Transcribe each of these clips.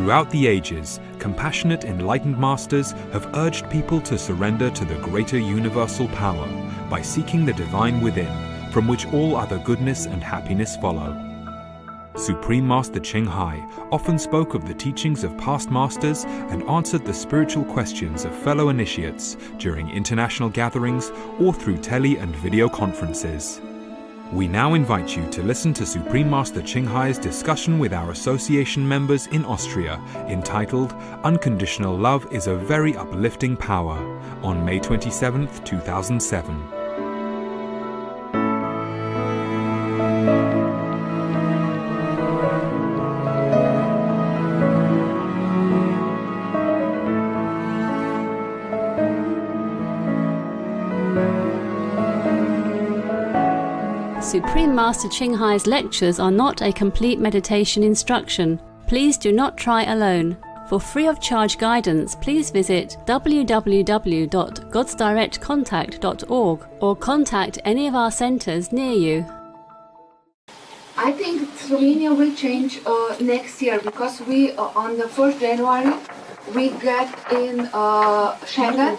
Throughout the ages, compassionate, enlightened masters have urged people to surrender to the greater universal power by seeking the divine within, from which all other goodness and happiness follow. Supreme Master Ching Hai often spoke of the teachings of past masters and answered the spiritual questions of fellow initiates during international gatherings or through tele and video conferences. We now invite you to listen to Supreme Master Ching Hai's discussion with our association members in Austria, entitled Unconditional Love is a Very Uplifting Power, on May 27, 2007. Supreme Master Ching Hai's lectures are not a complete meditation instruction. Please do not try alone. For free of charge guidance, please visit www.godsdirectcontact.org or contact any of our centers near you. I think Slovenia will change next year because we on the 1st January we get in Schengen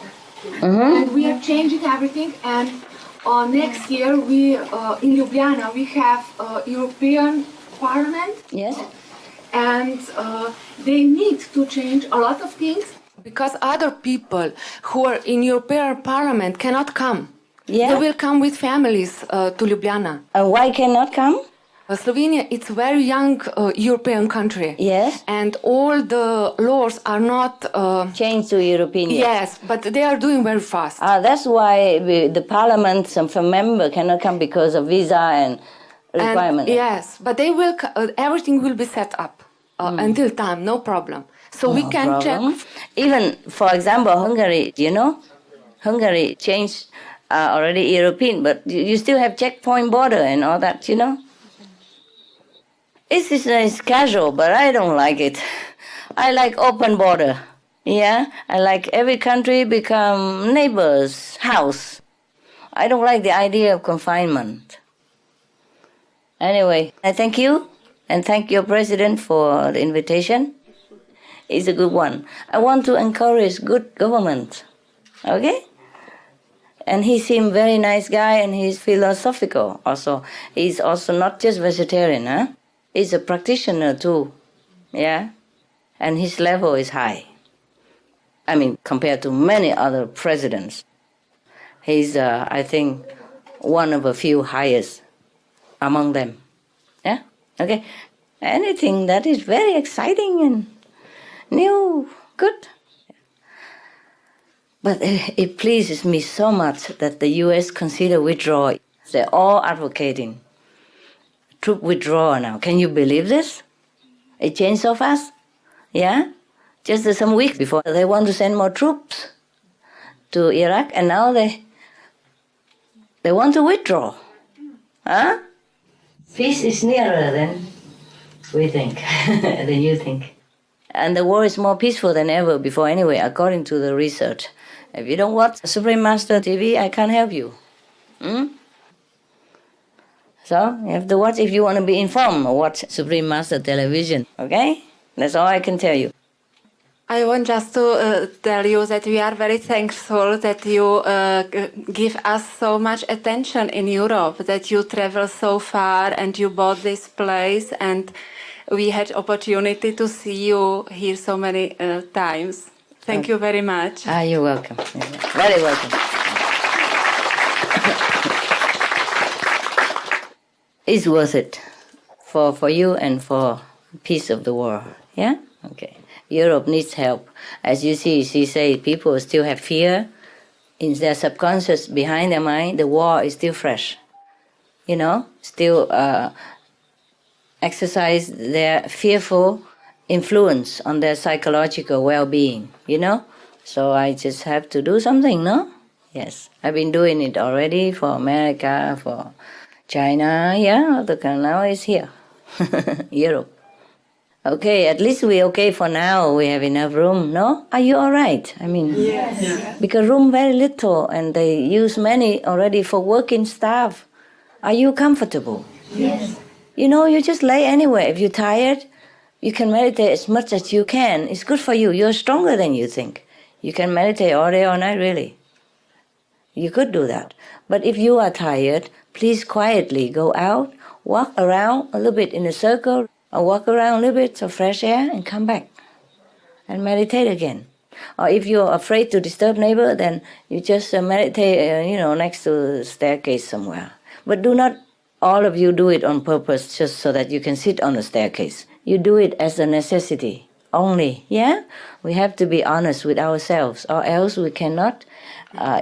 and we are changing everything, and next year we in Ljubljana we have European Parliament. Yes. And they need to change a lot of things because other people who are in European Parliament cannot come. Yeah. They will come with families to Ljubljana. Why cannot come? Slovenia, it's a very young European country. Yes. And all the laws are not changed to European. Yes, but they are doing very fast. That's why the parliament, some member cannot come because of visa and requirement. Yes, but they will. Everything will be set up until time, no problem. So we can check. Even, for example, Hungary. Hungary changed already European, but you still have checkpoint border and all that. It's casual, but I don't like it. I like open border. Yeah, I like every country become neighbor's house. I don't like the idea of confinement. Anyway, I thank you and thank your president for the invitation. It's a good one. I want to encourage good government. Okay? And he seemed very nice guy and he's philosophical also. He's also not just vegetarian, huh? He's a practitioner too, yeah? And his level is high. I mean, compared to many other presidents. He's, I think, one of a few highest among them, yeah? Okay? Anything that is very exciting and new, good. But it pleases me so much that the U.S. consider withdrawal. They're all advocating troop withdrawal now. Can you believe this? It changed so fast. Yeah? Just some weeks before, they want to send more troops to Iraq, and now they want to withdraw. Huh? Peace is nearer than we think, than you think. And the war is more peaceful than ever before anyway, according to the research. If you don't watch Supreme Master TV, I can't help you. So you have to watch if you want to be informed. Watch Supreme Master Television, okay? That's all I can tell you. I want just to tell you that we are very thankful that you give us so much attention in Europe, that you travel so far and you bought this place, and we had opportunity to see you here so many times. Thank you very much. You're welcome. Very welcome. It's worth it for you and for peace of the world. Yeah? Okay. Europe needs help. As you see, she says people still have fear. In their subconscious, behind their mind, the war is still fresh. Still exercise their fearful influence on their psychological well-being, So I just have to do something, no? Yes. I've been doing it already for America, for China, yeah, now it's here, Europe. Okay, at least we're okay for now. We have enough room, no? Are you all right? I mean, yes. Because room very little, and they use many already for working staff. Are you comfortable? Yes. You just lay anywhere. If you're tired, You can meditate as much as you can. It's good for you. You're stronger than you think. You can meditate all day, all night, really. You could do that. But if you are tired, please quietly go out, walk around a little bit in a circle, or walk around a little bit of fresh air and come back and meditate again. Or if you're afraid to disturb neighbor, then you just meditate, next to the staircase somewhere. But do not all of you do it on purpose just so that you can sit on the staircase. You do it as a necessity only, yeah? We have to be honest with ourselves, or else we cannot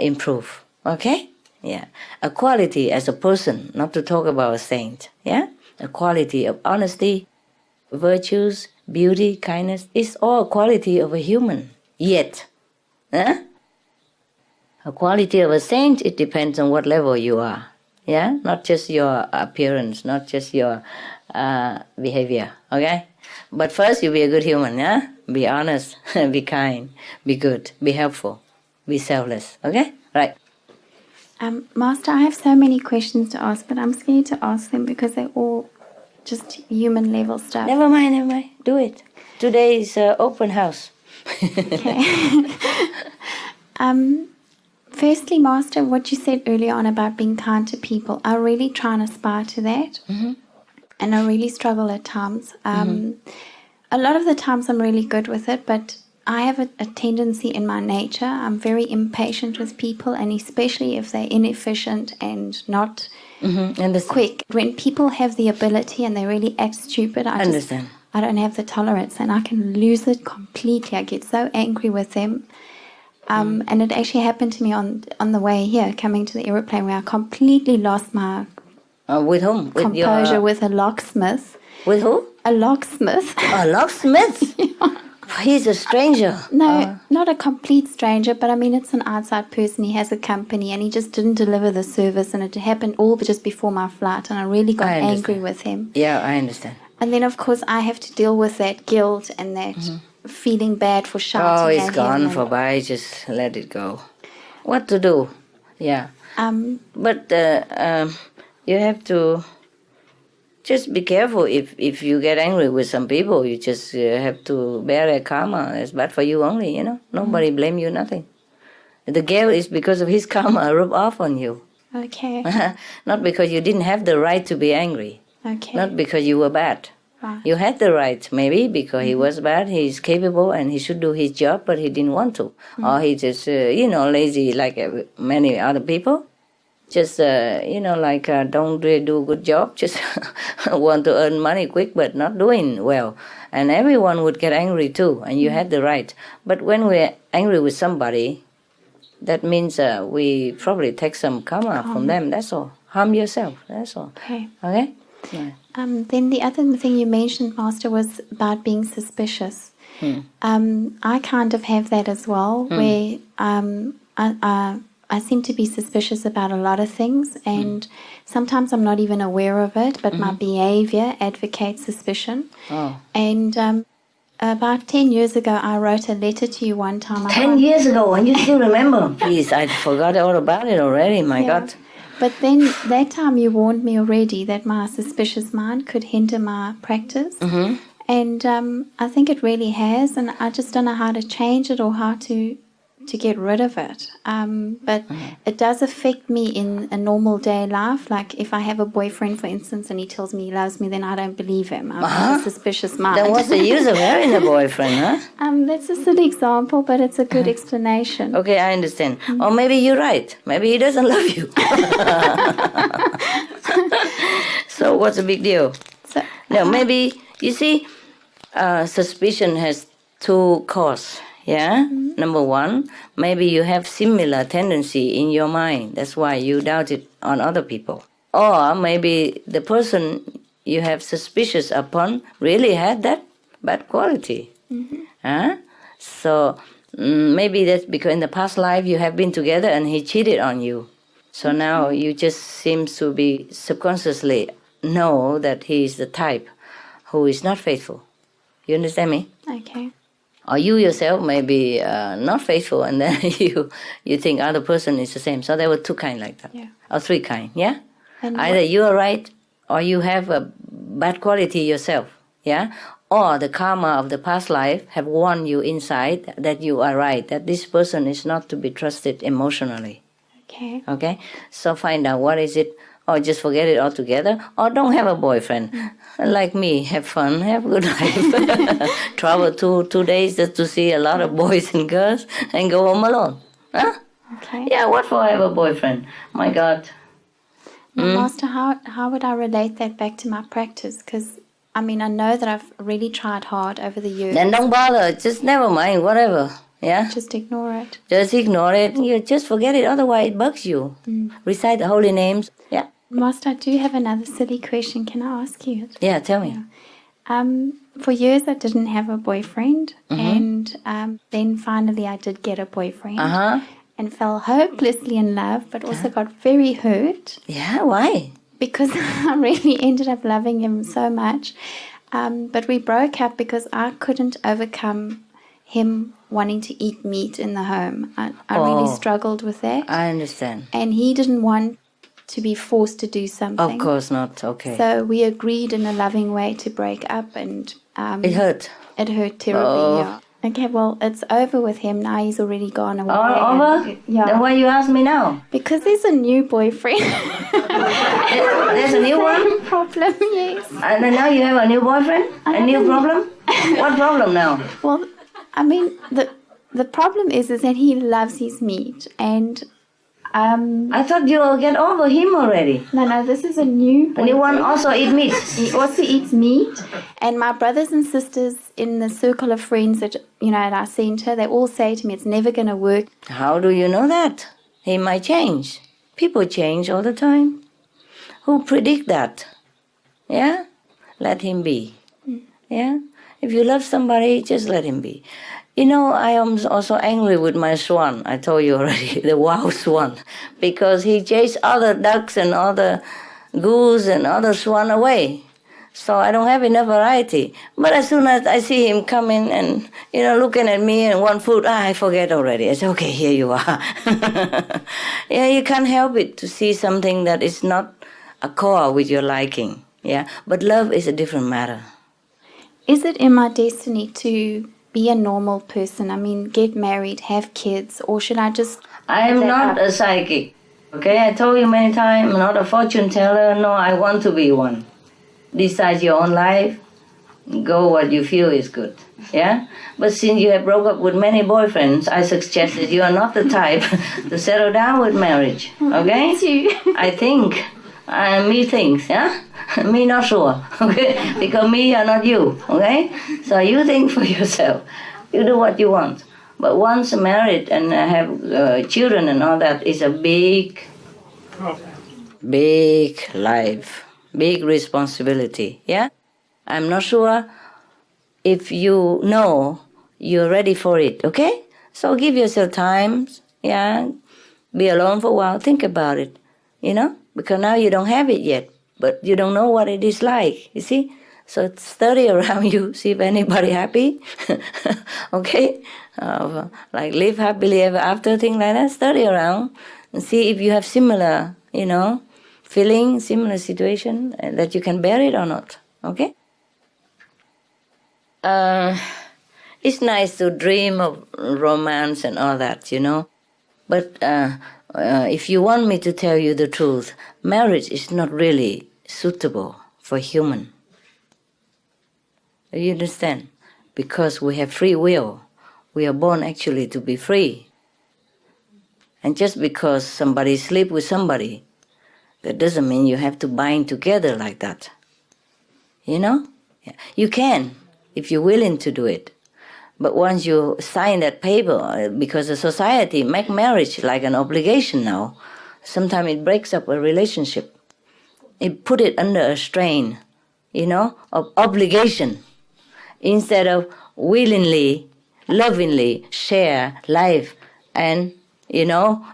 improve. Okay? Yeah. A quality as a person, not to talk about a saint. Yeah? A quality of honesty, virtues, beauty, kindness, is all a quality of a human. Yet, a quality of a saint, it depends on what level you are. Yeah? Not just your appearance, not just your behavior. Okay? But first, you be a good human, yeah? Be honest, be kind, be good, be helpful, be selfless. Okay? Right. Master, I have so many questions to ask, but I'm scared to ask them because they're all just human level stuff. Never mind. Do it. Today is open house. Okay. Firstly, Master, what you said earlier on about being kind to people, I really try and aspire to that. Mm-hmm. And I really struggle at times. A lot of the times I'm really good with it, but I have a tendency in my nature. I'm very impatient with people, and especially if they're inefficient and not quick. When people have the ability and they really act stupid, I don't have the tolerance, and I can lose it completely. I get so angry with them. And it actually happened to me on the way here, coming to the aeroplane, where I completely lost my with whom? With composure with a locksmith. With who? A locksmith. A locksmith? Yeah. He's a stranger. No, not a complete stranger, but I mean, it's an outside person. He has a company, and he just didn't deliver the service, and it happened all just before my flight, and I really got angry with him. Yeah, I understand. And then, of course, I have to deal with that guilt and that feeling bad for shouting. Oh, it's gone for by. Just let it go. What to do? Yeah. But you have to just be careful. If you get angry with some people, you just have to bear their karma. It's bad for you only, Nobody blame you, nothing. The guilt is because of his karma rub off on you. Okay. Not because you didn't have the right to be angry. Okay. Not because you were bad. Right. You had the right, maybe, because he was bad, he's capable, and he should do his job, but he didn't want to. Or he just, lazy like many other people. Just, don't really do a good job, just want to earn money quick, but not doing well. And everyone would get angry too, and you had the right. But when we're angry with somebody, that means we probably take some karma from them, that's all. Harm yourself, that's all. Okay. Okay? Yeah. Then the other thing you mentioned, Master, was about being suspicious. I kind of have that as well, where I seem to be suspicious about a lot of things, and sometimes I'm not even aware of it, but my behavior advocates suspicion. Oh. And about 10 years ago, I wrote a letter to you one time. 10 years ago, and you still remember? Please, I forgot all about it already, my God. But then that time you warned me already that my suspicious mind could hinder my practice. And I think it really has, and I just don't know how to change it or how to get rid of it. But it does affect me in a normal day life. Like if I have a boyfriend, for instance, and he tells me he loves me, then I don't believe him. I have a suspicious mind. Then what's the use of having a boyfriend, huh? That's just an example, but it's a good explanation. Okay, I understand. Or maybe you're right. Maybe he doesn't love you. So what's the big deal? No, maybe, you see, suspicion has two causes. Yeah? Number one, maybe you have similar tendency in your mind. That's why you doubt it on other people. Or maybe the person you have suspicious upon really had that bad quality. Huh? So maybe that's because in the past life you have been together and he cheated on you. So now you just seem to be subconsciously know that he is the type who is not faithful. You understand me? Okay. Or you yourself may be not faithful, and then you think other person is the same. So there were two kinds like that. Yeah. Or three kinds, yeah? And either you are right, or you have a bad quality yourself, yeah? or the karma of the past life have warned you inside that you are right, that this person is not to be trusted emotionally. Okay. Okay? So find out what is it, or just forget it altogether, or don't have a boyfriend. Like me, have fun, have a good life. Travel 2 days just to see a lot of boys and girls and go home alone. Huh? Okay. Yeah, what for have a boyfriend? My God. Now, Master, how would I relate that back to my practice? Because, I mean, I know that I've really tried hard over the years. Then don't bother, just never mind, whatever. Yeah? Just ignore it. Just ignore it. You just forget it, otherwise it bugs you. Recite the holy names. Yeah. Master, I do have another silly question. Can I ask you it? Yeah, tell me. For years, I didn't have a boyfriend. And then finally, I did get a boyfriend. Uh-huh. And fell hopelessly in love, but also got very hurt. Yeah, why? Because I really ended up loving him so much. But we broke up because I couldn't overcome him wanting to eat meat in the home. I really struggled with that. I understand. And he didn't want to be forced to do something. Of course not, okay. So we agreed in a loving way to break up, and It hurt. it hurt terribly. Yeah. Okay, well, it's over with him now. He's already gone away. All over? Yeah. Then why you ask me now? Because there's a new boyfriend. There's a new one? Problem, yes. And then now you have a new boyfriend? A new problem? What problem now? Well, I mean, the problem is that he loves his meat, and I thought you will get over him already. no, this is a new The new one also eat meat. He also eats meat, and my brothers and sisters in the circle of friends that at our center, they all say to me, "It's never going to work." How do you know that? He might change. People change all the time. Who predict that? Yeah? Let him be. Yeah? If you love somebody, just let him be. I am also angry with my swan. I told you already, the wow swan. Because he chased other ducks and other goose and other swan away. So I don't have enough variety. But as soon as I see him coming and, looking at me and want food, I forget already. I say, okay, here you are. Yeah, you can't help it to see something that is not a core with your liking. Yeah, but love is a different matter. Is it in my destiny to be a normal person? I mean, get married, have kids, or should I just... I am not a psychic. Okay, I told you many times, I'm not a fortune teller. No, I want to be one. Decide your own life. Go what you feel is good. Yeah? But since you have broke up with many boyfriends, I suggest that you are not the type to settle down with marriage. Okay? That's you. I think. Me thinks, yeah? Me not sure, okay? Because me are not you, okay? So you think for yourself. You do what you want. But once married and have children and all that is a big life, big responsibility, yeah? I'm not sure if you know you're ready for it, okay? So give yourself time, yeah? Be alone for a while, think about it, Because now you don't have it yet, but you don't know what it is like, you see? So study around you, see if anybody happy, okay? Like live happily ever after, thing like that. Study around and see if you have similar, feeling, similar situation, that you can bear it or not, okay? It's nice to dream of romance and all that, but... if you want me to tell you the truth, marriage is not really suitable for human. You understand? Because we have free will. We are born actually to be free. And just because somebody sleeps with somebody, that doesn't mean you have to bind together like that. Yeah. You can, if you're willing to do it. But once you sign that paper, because the society make marriage like an obligation now, sometimes it breaks up a relationship. It put it under a strain, of obligation, instead of willingly, lovingly share life and,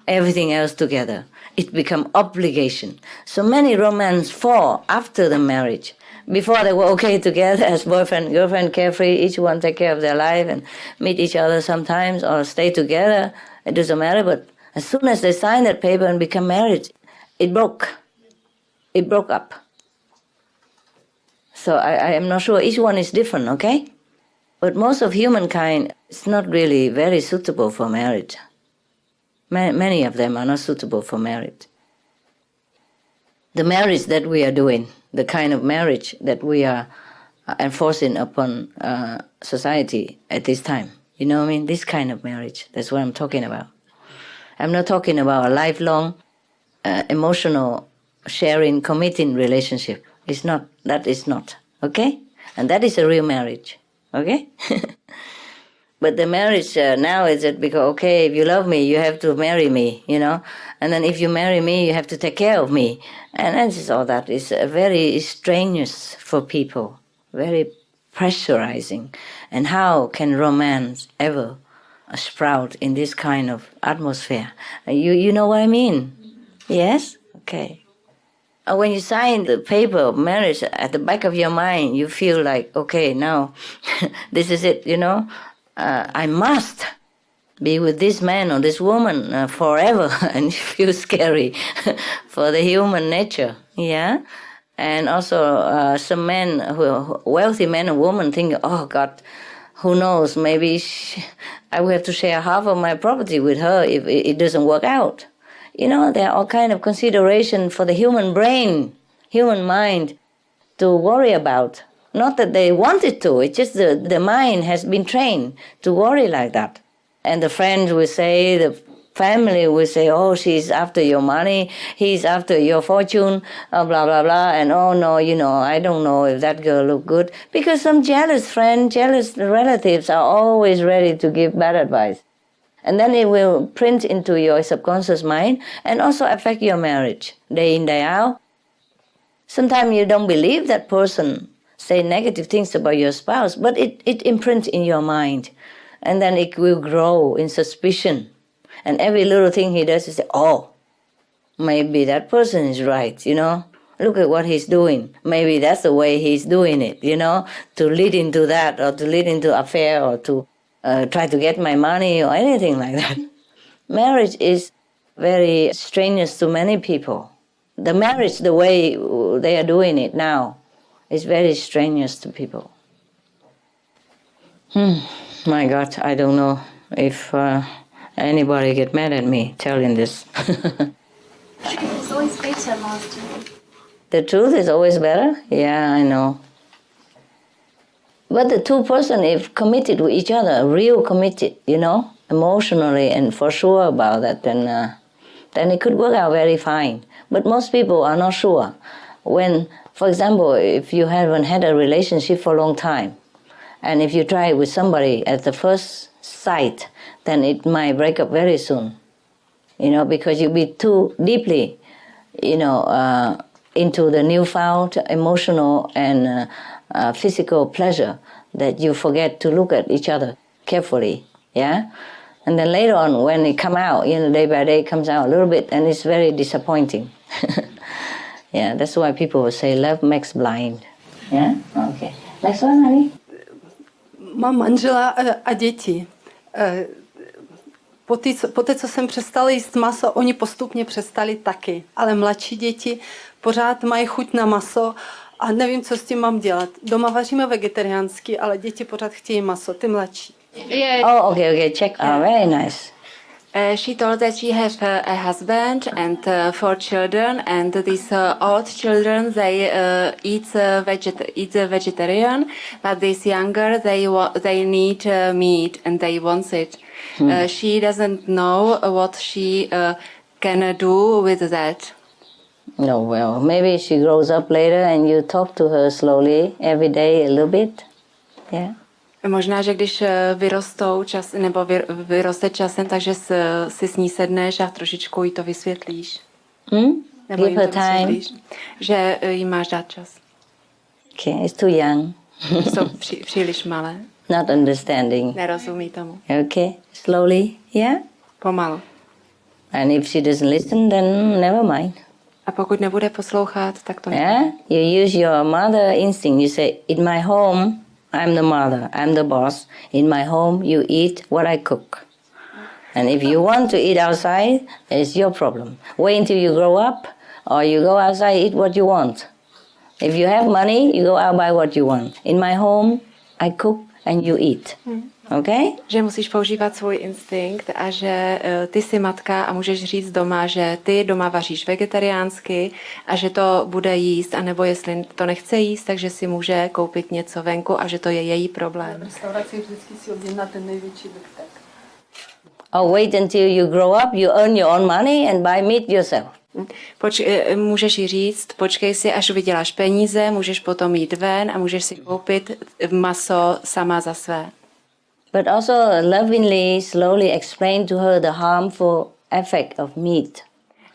everything else together. It become obligation. So many romance fall after the marriage. Before they were okay together as boyfriend and girlfriend, carefree, each one take care of their life and meet each other sometimes or stay together. It doesn't matter, but as soon as they sign that paper and become married, it broke. It broke up. So I am not sure. Each one is different, okay? But most of humankind is not really very suitable for marriage. Many of them are not suitable for marriage. The marriage that we are doing, the kind of marriage that we are enforcing upon society at this time, you know what I mean? This kind of marriage, that's what I'm talking about. I'm not talking about a lifelong, emotional, sharing, committing relationship. It's not, that is not, okay? And that is a real marriage, okay? But the marriage now is that because, okay, if you love me, you have to marry me, you know? And then if you marry me, you have to take care of me. And that is all that. It's very strenuous for people, very pressurizing. And how can romance ever sprout in this kind of atmosphere? You know what I mean? Yes? Okay. When you sign the paper of marriage, at the back of your mind, you feel like, okay, now this is it, you know? I must be with this man or this woman forever, and you feel scary for the human nature, yeah? And also some men, wealthy men and women think, oh God, who knows, maybe I will have to share half of my property with her if it doesn't work out. You know, there are all kinds of consideration for the human brain, human mind to worry about. Not that they wanted to, it's just the mind has been trained to worry like that. And the friends will say, the family will say, oh, she's after your money, he's after your fortune, blah, blah, blah. And oh, no, you know, I don't know if that girl look good. Because some jealous friend, jealous relatives are always ready to give bad advice. And then it will print into your subconscious mind and also affect your marriage, day in, day out. Sometimes you don't believe that person say negative things about your spouse, but it imprints in your mind. And then it will grow in suspicion. And every little thing he does, you say, oh, maybe that person is right, you know. Look at what he's doing. Maybe that's the way he's doing it, you know, to lead into that or to lead into affair or to try to get my money or anything like that. Marriage is very strenuous to many people. The marriage, the way they are doing it now, is very strenuous to people. My God, I don't know if anybody get mad at me telling this. It's always better, Master. The truth is always better? Yeah, I know. But the two person, if committed to each other, real committed, you know, emotionally and for sure about that, then it could work out very fine. But most people are not sure. When, for example, if you haven't had a relationship for a long time, and if you try it with somebody at the first sight, then it might break up very soon, you know, because you'll be too deeply, you know, into the newfound emotional and physical pleasure that you forget to look at each other carefully, yeah? And then later on, when it come out, you know, day by day it comes out a little bit, and it's very disappointing. Yeah, that's why people will say love makes blind. Yeah? Okay. Next one, honey. Mám manžela a děti. Poté, co jsem přestala jíst maso, oni postupně přestali taky. Ale mladší děti pořád mají chuť na maso a nevím, co s tím mám dělat. Doma vaříme vegetariánsky, ale děti pořád chtějí maso, ty mladší. Oh, okay, check. Oh, very nice. She told that she has a husband and 4 children, and these old children, they eat vegetarian, but these younger, they need meat and they want it. She doesn't know what she can do with that. No, well, maybe she grows up later and you talk to her slowly every day a little bit. Yeah. Možná, že když vyrostou nebo vyroste časem, takže si s ní sedneš a trošičku jí to vysvětlíš. Nebo Give her time. Že jí máš dát čas. Okay, it's too young. Jsou příliš malé. Not understanding. Nerozumí tomu. Okay, slowly, yeah? Pomalu. And if she doesn't listen, then never mind. A pokud nebude poslouchat, tak to Yeah? You use your mother instinct. You say, in my home, I'm the mother, I'm the boss. In my home, you eat what I cook. And if you want to eat outside, it's your problem. Wait until you grow up, or you go outside, eat what you want. If you have money, you go out buy what you want. In my home, I cook and you eat. Okay? Že musíš používat svůj instinkt a že ty jsi matka a můžeš říct doma, že ty doma vaříš vegetariánsky a že to bude jíst, anebo jestli to nechce jíst, takže si může koupit něco venku a že to je její problém. V restauraci vždycky si objedná ten největší biftek. Or wait until you grow up, you earn your own money and buy meat yourself. Můžeš jí říct, počkej si, až vyděláš peníze, můžeš potom jít ven a můžeš si koupit maso sama za své. But also lovingly, slowly explain to her the harmful effect of meat.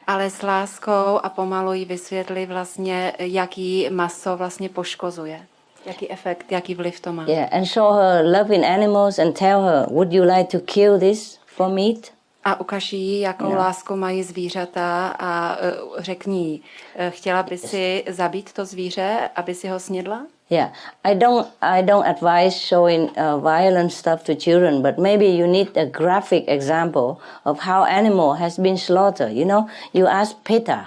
Ale s láskou a pomalu jí vysvětli vlastně, jaký maso vlastně poškozuje. Jaký efekt, jaký vliv to má. Yeah, and show her loving animals and tell her, would you like to kill this for meat? A ukaž jí, jakou lásku mají zvířata a řekni jí, chtěla by si zabít to zvíře, aby si ho snědla? Yeah, I don't advise showing violent stuff to children, but maybe you need a graphic example of how animal has been slaughtered. You know, you ask PETA.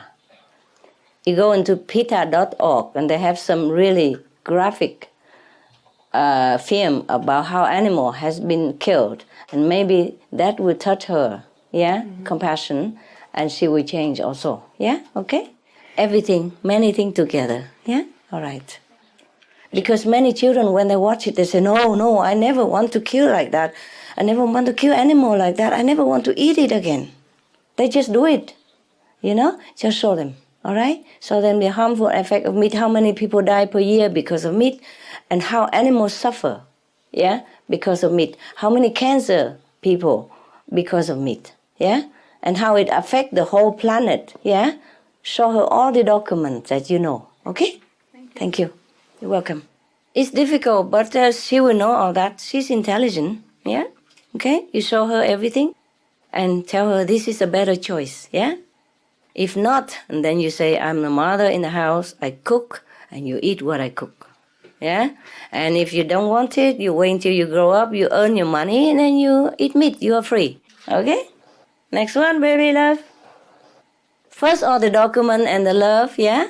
You go into PETA.org and they have some really graphic film about how animal has been killed, and maybe that will touch her. Yeah, compassion, and she will change also. Yeah, okay. Everything, many things together. Yeah, all right. Because many children, when they watch it, they say, no, I never want to kill like that. I never want to kill animal like that. I never want to eat it again. They just do it, you know? Just show them, all right? Show them the harmful effect of meat, how many people die per year because of meat, and how animals suffer, yeah, because of meat. How many cancer people because of meat, yeah? And how it affects the whole planet, yeah? Show her all the documents that you know, okay? Thank you. You're welcome. It's difficult, but she will know all that. She's intelligent, yeah? Okay? You show her everything and tell her this is a better choice, yeah? If not, and then you say, I'm the mother in the house, I cook, and you eat what I cook, yeah? And if you don't want it, you wait until you grow up, you earn your money, and then you eat meat. You are free, okay? Next one, baby love. First, all the document and the love, yeah?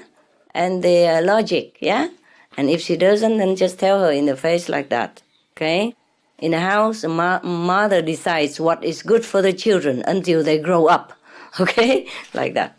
And the logic, yeah? And if she doesn't, then just tell her in the face like that, okay? In the house, the mother decides what is good for the children until they grow up, okay? Like that.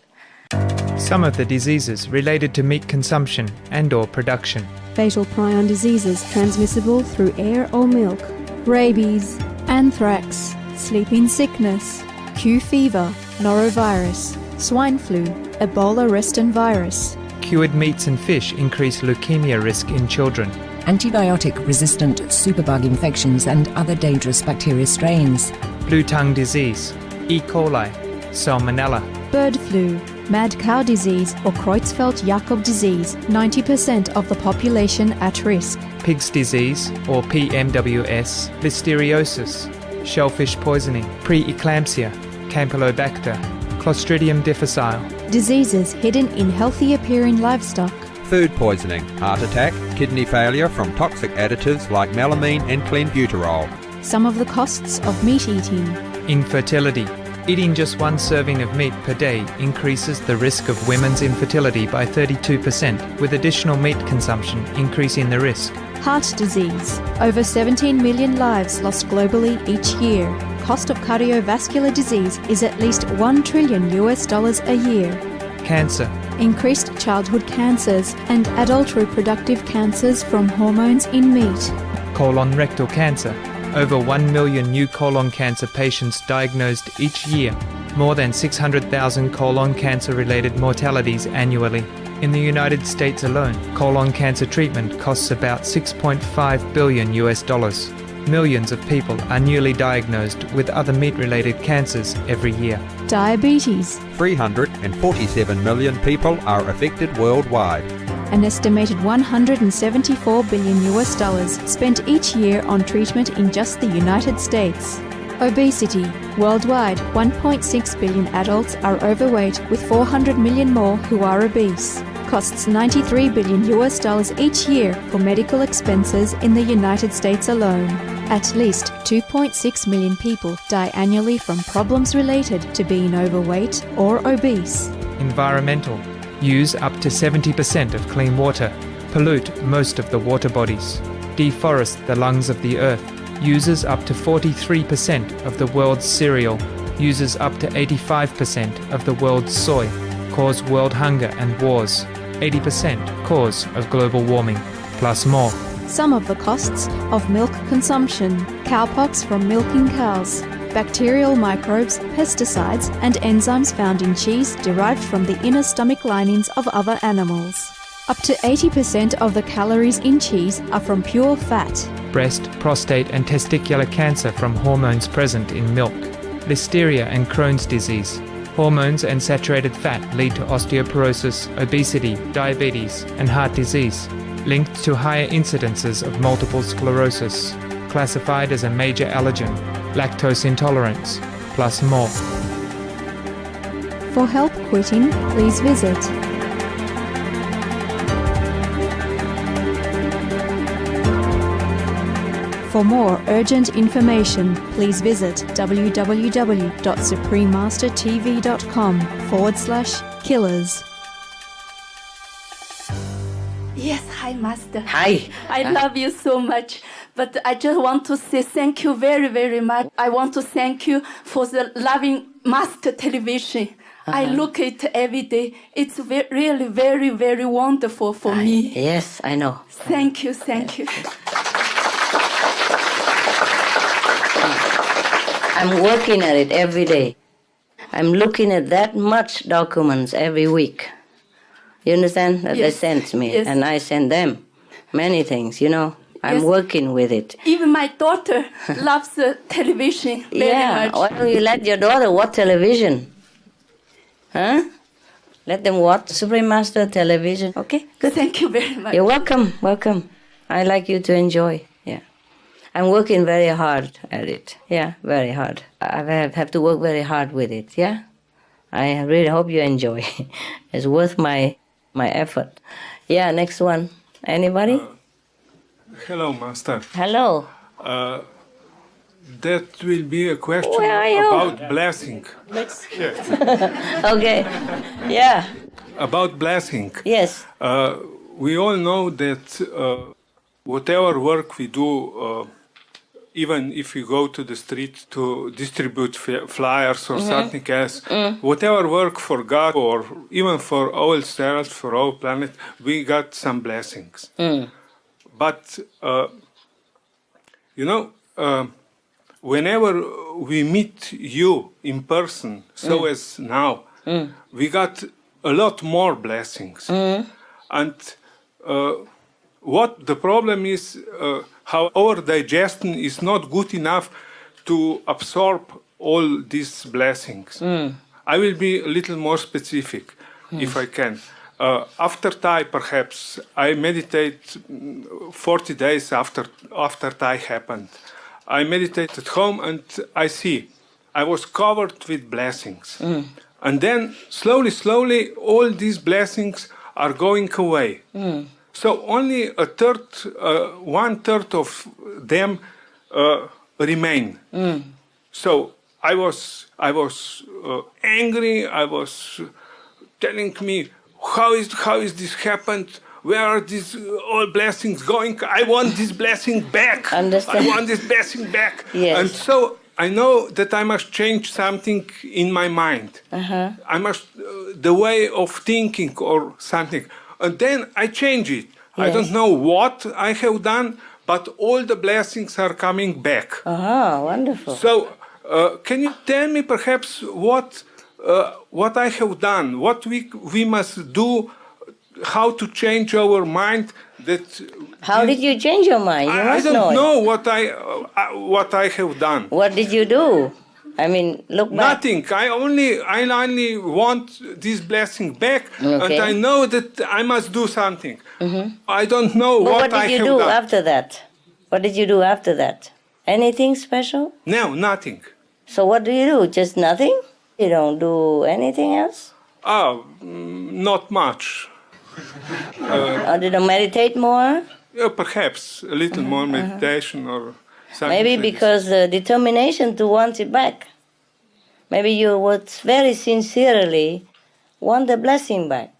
Some of the diseases related to meat consumption and/or production. Fatal prion diseases transmissible through air or milk. Rabies, anthrax, sleeping sickness, Q fever, norovirus, swine flu, Ebola reston virus. Cured meats and fish increase leukemia risk in children. Antibiotic-resistant superbug infections and other dangerous bacteria strains. Blue tongue disease, E. coli, Salmonella. Bird flu, mad cow disease or Creutzfeldt-Jakob disease, 90% of the population at risk. Pig's disease or PMWS, Listeriosis, shellfish poisoning, preeclampsia, Campylobacter, Clostridium difficile. Diseases hidden in healthy appearing livestock. Food poisoning, heart attack, kidney failure from toxic additives like melamine and clenbuterol. Some of the costs of meat eating. Infertility. Eating just one serving of meat per day increases the risk of women's infertility by 32%, with additional meat consumption increasing the risk. Heart disease. Over 17 million lives lost globally each year. Cost of cardiovascular disease is at least $1 trillion a year. Cancer. Increased childhood cancers and adult reproductive cancers from hormones in meat. Colon rectal cancer. Over 1 million new colon cancer patients diagnosed each year. More than 600,000 colon cancer-related mortalities annually. In the United States alone, colon cancer treatment costs about $6.5 billion. Millions of people are newly diagnosed with other meat-related cancers every year. Diabetes. 347 million people are affected worldwide. An estimated $174 billion spent each year on treatment in just the United States. Obesity. Worldwide, 1.6 billion adults are overweight, with 400 million more who are obese. Costs $93 billion each year for medical expenses in the United States alone. At least 2.6 million people die annually from problems related to being overweight or obese. Environmental. use up to 70% of clean water, pollute most of the water bodies, deforest the lungs of the earth, uses up to 43% of the world's cereal, uses up to 85% of the world's soy, cause world hunger and wars, 80% cause of global warming, plus more. Some of the costs of milk consumption: cowpox from milking cows, bacterial microbes, pesticides, and enzymes found in cheese derived from the inner stomach linings of other animals. Up to 80% of the calories in cheese are from pure fat. Breast, prostate, and testicular cancer from hormones present in milk. Listeria and Crohn's disease. Hormones and saturated fat lead to osteoporosis, obesity, diabetes, and heart disease, linked to higher incidences of multiple sclerosis, classified as a major allergen, lactose intolerance, plus more. For help quitting, please visit For more urgent information, please visit www.suprememastertv.com/killers. Yes, hi, Master. Hi. I love you so much. But I just want to say thank you very, very much. I want to thank you for the loving Master television. I look at it every day. It's really very, very wonderful for me. Yes, I know. Thank you, thank you. I'm working at it every day. I'm looking at that much documents every week. You understand? That they send me, and I send them many things, you know. I'm working with it. Even my daughter loves the television very much. Why don't you let your daughter watch television? Huh? Let them watch Supreme Master television. Okay? Good. Thank you very much. You're welcome. Welcome. I like you to enjoy. Yeah. I'm working very hard at it. Yeah, very hard. I have to work very hard with it. Yeah? I really hope you enjoy. It's worth my effort. Yeah, next one. Anybody? Hello, Master. Hello. That will be a question Where are you? about blessing. Okay. Yeah. About blessing. Yes. We all know that whatever work we do, even if we go to the street to distribute flyers or something else, whatever work for God or even for ourselves, for our planet, we got some blessings. But, you know, whenever we meet you in person, so as now, we got a lot more blessings. And what the problem is, how our digestion is not good enough to absorb all these blessings. I will be a little more specific, if I can. After Thai, perhaps, I meditate 40 days after Thai happened. I meditate at home and I see I was covered with blessings. And then slowly, all these blessings are going away. So only 1/3 of them remain. So I was angry. I was telling me, how is this happened? Where are these all blessings going? I want this blessing back. Understand. I want this blessing back. Yes. And so I know that I must change something in my mind. I must the way of thinking or something. And then I change it. I don't know what I have done, but all the blessings are coming back. Wonderful. So, can you tell me perhaps what I have done, what we must do, how to change our mind? How did you change your mind? You I must don't know what I have done. What did you do? I mean, look back. Nothing. I only want this blessing back, and I know that I must do something. I don't know what I have done. What did you do after that? What did you do after that? Anything special? No, nothing. So what do you do? Just nothing? You don't do anything else? Not much. Did you meditate more? Perhaps a little more meditation or something. Maybe like because the determination to want it back. Maybe you would very sincerely want the blessing back.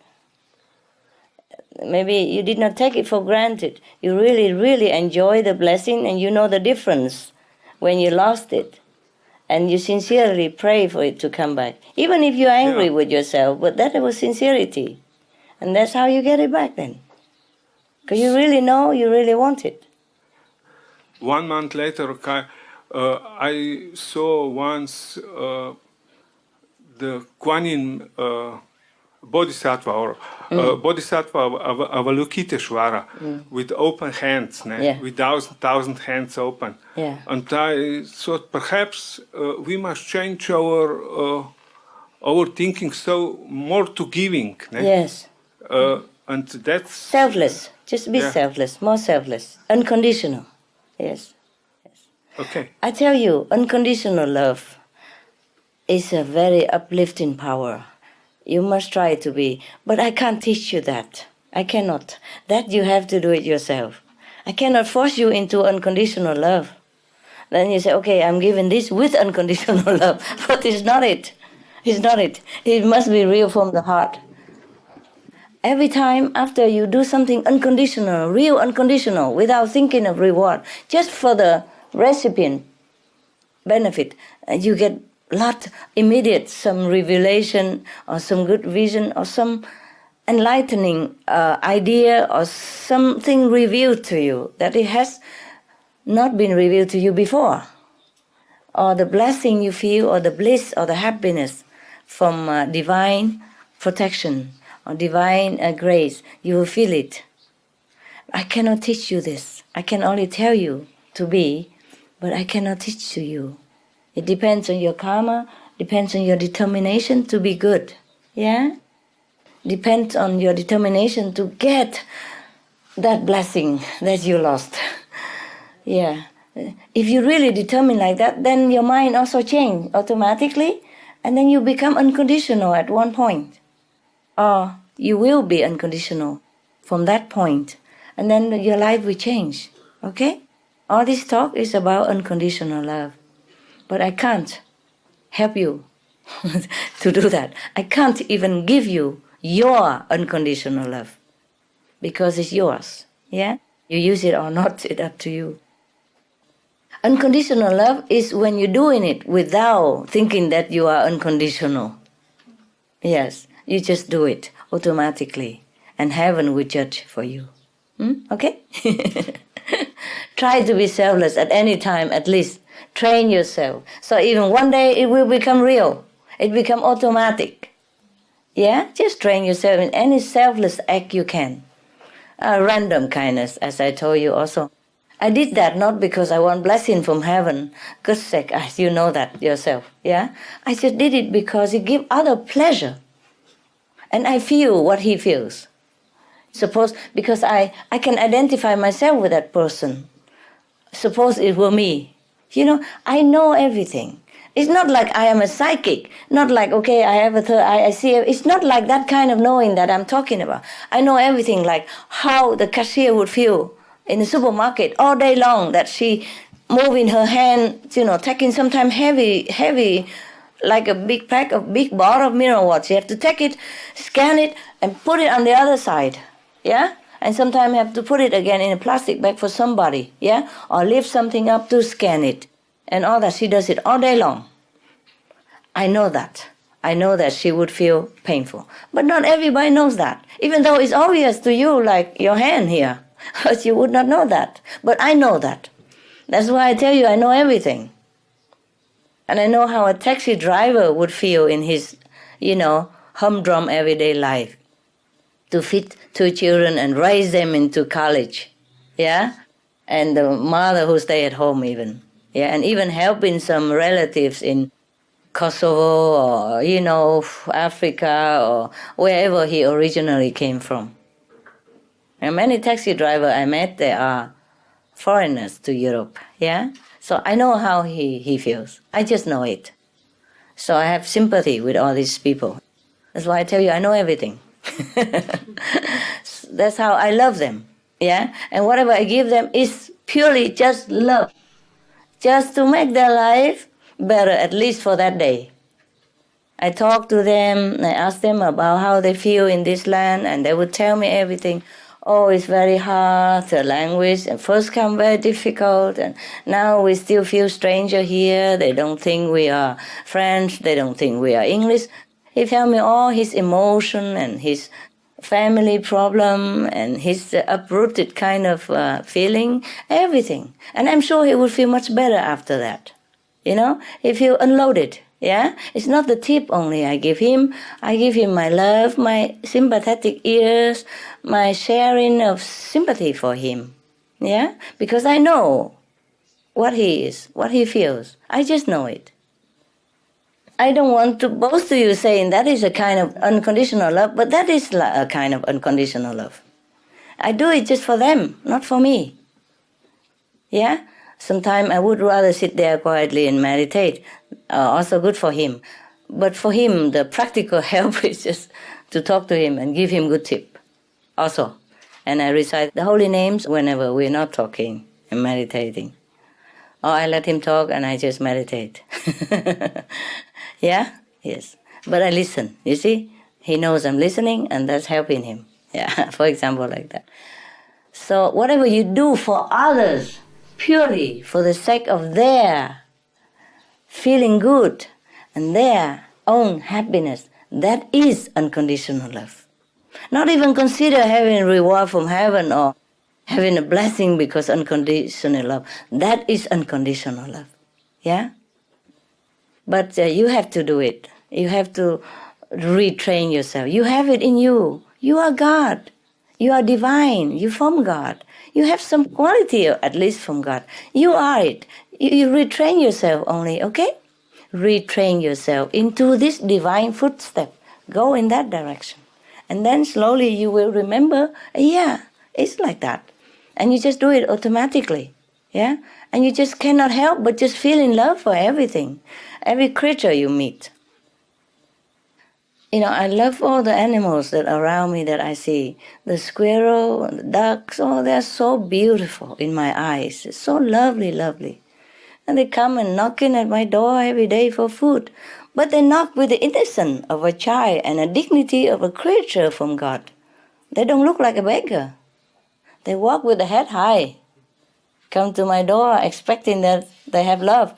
maybe you did not take it for granted. You really, really enjoy the blessing, and you know the difference when you lost it. And you sincerely pray for it to come back. Even if you're angry with yourself, but that was sincerity. And that's how you get it back then. Because you really know, you really want it. 1 month later, I saw once the Kuan Yin Bodhisattva, or Bodhisattva Avalokiteshvara, with open hands, with thousand hands open. Yeah. And I thought perhaps we must change our thinking so more to giving. Yes. And that's selfless. Just be selfless, more selfless, unconditional. Yes. Okay. I tell you, unconditional love is a very uplifting power. You must try to be. But I can't teach you that. I cannot. That you have to do it yourself. I cannot force you into unconditional love. Then you say, okay, I'm giving this with unconditional love. But it's not it. It's not it. It must be real from the heart. Every time after you do something unconditional, real unconditional, without thinking of reward, just for the recipient benefit, you get lot immediate, some revelation or some good vision or some enlightening idea or something revealed to you that it has not been revealed to you before, or the blessing you feel, or the bliss or the happiness from divine protection or divine grace. You will feel it. I cannot teach you this. I can only tell you to be, but I cannot teach to you. It depends on your karma, depends on your determination to be good. Yeah? Depends on your determination to get that blessing that you lost. Yeah. If you really determine like that, then your mind also change automatically, and then you become unconditional at one point. Or you will be unconditional from that point, and then your life will change. Okay? All this talk is about unconditional love. But I can't help you to do that. I can't even give you your unconditional love because it's yours. Yeah? You use it or not, it's up to you. Unconditional love is when you're doing it without thinking that you are unconditional. Yes, you just do it automatically, and heaven will judge for you. Okay? Try to be selfless at any time, at least. Train yourself. So even one day it will become real. It become automatic. Yeah? Just train yourself in any selfless act you can. Random kindness, as I told you also. I did that not because I want blessing from heaven. God's sake, you know that yourself. Yeah? I just did it because it gives other pleasure. And I feel what he feels. Suppose, because I can identify myself with that person. Suppose it were me. You know, I know everything. It's not like I am a psychic. Not like, okay, I have a third eye, I see. It's not like that kind of knowing that I'm talking about. I know everything, like how the cashier would feel in the supermarket all day long, that she moving her hand, you know, taking sometimes heavy, like a big bottle of mineral water. You have to take it, scan it, and put it on the other side. Yeah? And sometimes have to put it again in a plastic bag for somebody, yeah? Or lift something up to scan it. And all that, she does it all day long. I know that. I know that she would feel painful. But not everybody knows that. Even though it's obvious to you, like your hand here. But you would not know that. But I know that. That's why I tell you I know everything. And I know how a taxi driver would feel in his, humdrum everyday life. To feed 2 children and raise them into college, yeah? And the mother who stay at home even, yeah? And even helping some relatives in Kosovo or, Africa or wherever he originally came from. And many taxi drivers I met, they are foreigners to Europe, yeah? So I know how he feels. I just know it. So I have sympathy with all these people. That's why I tell you I know everything. That's how I love them, yeah? And whatever I give them is purely just love, just to make their life better, at least for that day. I talk to them, I ask them about how they feel in this land, and they would tell me everything. Oh, it's very hard, the language, and first come very difficult, and now we still feel stranger here. They don't think we are French, they don't think we are English. He tell me all his emotion and his family problem and his uprooted kind of feeling, everything. And I'm sure he will feel much better after that. You know, he feel unloaded. Yeah, it's not the tip only I give him. I give him my love, my sympathetic ears, my sharing of sympathy for him. Yeah, because I know what he is, what he feels. I just know it. I don't want to boast to you saying that is a kind of unconditional love, but that is a kind of unconditional love. I do it just for them, not for me. Yeah? Sometimes I would rather sit there quietly and meditate. Also good for him. But for him, the practical help is just to talk to him and give him good tip also. And I recite the holy names whenever we're not talking and meditating. Or I let him talk and I just meditate. Yeah? Yes. But I listen, you see? He knows I'm listening and that's helping him. Yeah, for example, like that. So whatever you do for others, purely for the sake of their feeling good and their own happiness, that is unconditional love. Not even consider having reward from heaven or having a blessing because unconditional love. That is unconditional love. Yeah? But you have to do it. You have to retrain yourself. You have it in you. You are God. You are divine. You're from God. You have some quality, at least from God. You are it. You retrain yourself only, okay? Retrain yourself into this divine footstep. Go in that direction. And then slowly you will remember, yeah, it's like that. And you just do it automatically, yeah? And you just cannot help but just feel in love for everything, every creature you meet. You know, I love all the animals that are around me that I see. The squirrel, the ducks, oh, they're so beautiful in my eyes. It's so lovely, lovely. And they come and knocking at my door every day for food. But they knock with the innocence of a child and a dignity of a creature from God. They don't look like a beggar. They walk with the head high. Come to my door expecting that they have love,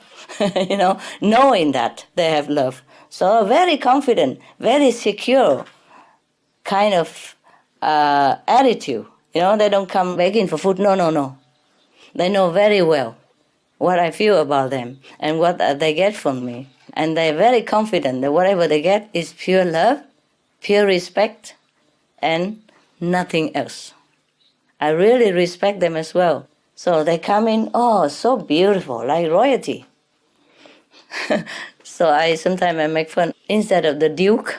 you know, knowing that they have love. So very confident, very secure kind of attitude. You know, they don't come begging for food. No, no, no. They know very well what I feel about them and what they get from me. And they're very confident that whatever they get is pure love, pure respect, and nothing else. I really respect them as well. So they come in, oh, so beautiful, like royalty. So sometimes I make fun. Instead of the Duke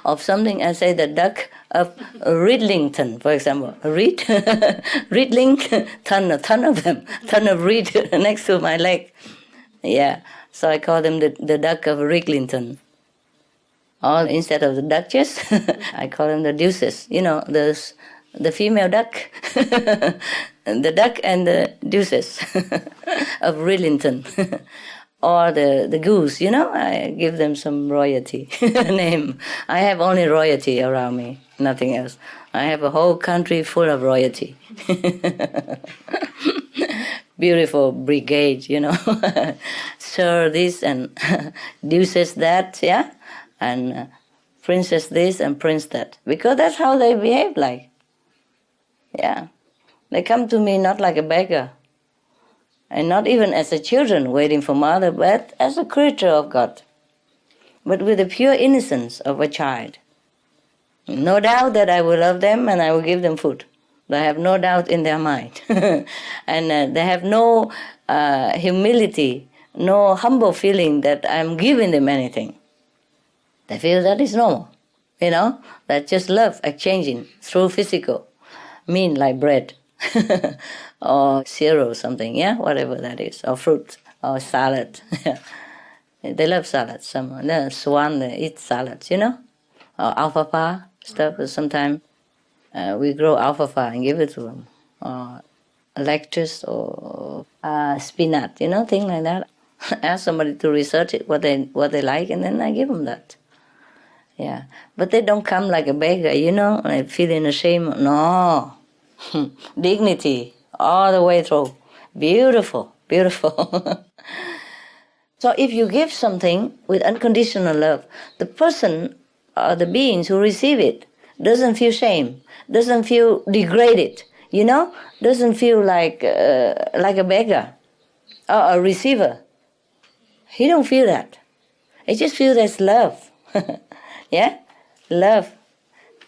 of something, I say the Duck of Ridlington, for example. Reed, Ridling, a ton of them, ton of reed next to my leg. Yeah, so I call them the Duck of Ridlington. Or instead of the Duchess, I call them the Deuces. You know, the female duck, the duck and the Deuces of Ridlington. Or the goose, you know, I give them some royalty name. I have only royalty around me, nothing else. I have a whole country full of royalty. Beautiful brigade, you know. Sir this and deuces that, yeah? And princess this and prince that. Because that's how they behave like. Yeah. They come to me not like a beggar. And not even as a children waiting for mother, but as a creature of God. But with the pure innocence of a child. No doubt that I will love them and I will give them food. They have no doubt in their mind. And they have no humility, no humble feeling that I'm giving them anything. They feel that is normal. You know, that's just love exchanging through physical. Mean like bread. Or cereal or something, yeah, whatever that is, or fruit, or salad. They love salads. Some swan they eat salads, you know, or alfalfa stuff. Sometimes we grow alfalfa and give it to them, or lettuce or spinach, you know, things like that. Ask somebody to research it, what they like, and then I give them that. Yeah, but they don't come like a beggar, like feeling ashamed. No, dignity all the way through. Beautiful, beautiful. So if you give something with unconditional love, the person or the beings who receive it doesn't feel shame, doesn't feel degraded, doesn't feel like a beggar or a receiver. He don't feel that. He just feels there's love. Yeah? Love.